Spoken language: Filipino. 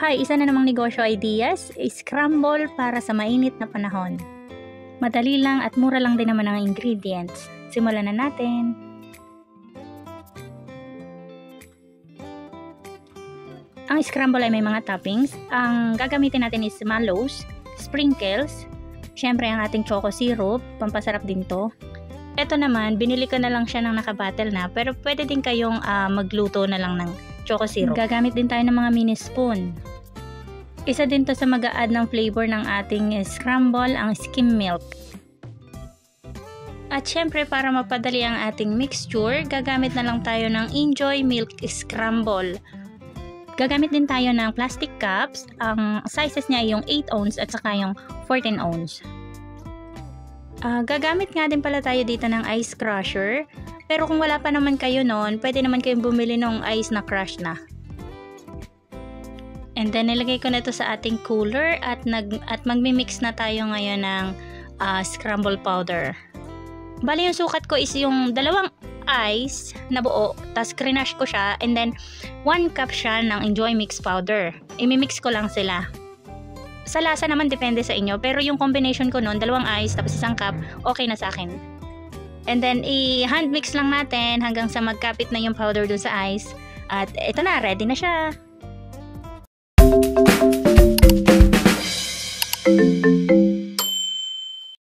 Hi, isa na namang negosyo ideas, scramble para sa mainit na panahon. Madali lang at mura lang din naman ang ingredients. Simulan na natin. Ang scramble ay may mga toppings. Ang gagamitin natin is mallows, sprinkles, syempre ang ating choco syrup, pampasarap din to. Ito naman, binili ko na lang siya ng nakabattle na, pero pwede din kayong magluto na lang ng choco syrup. Gagamit din tayo ng mga mini spoon. Isa din to sa mag-a-add ng flavor ng ating scramble, ang skim milk. At syempre para mapadali ang ating mixture, gagamit na lang tayo ng Enjoy Milk Scramble. Gagamit din tayo ng plastic cups. Ang sizes niya ay yung 8 ounce at saka yung 14 ounce. Gagamit nga din pala tayo dito ng ice crusher. Pero kung wala pa naman kayo noon, pwede naman kayong bumili ng ice na crush na. And then nilagay ko na ito sa ating cooler at magmi-mix na tayo ngayon ng scramble powder. Bali yung sukat ko is yung 2 ice na buo, tas crinash ko siya, and then 1 cup siya ng Enjoy Mix powder. Imi-mix ko lang sila. Sa lasa naman depende sa inyo, pero yung combination ko noon, 2 ice tapos 1 cup, okay na sa akin. And then i-hand mix lang natin hanggang sa magkapit na yung powder dun sa ice. At ito na, ready na siya.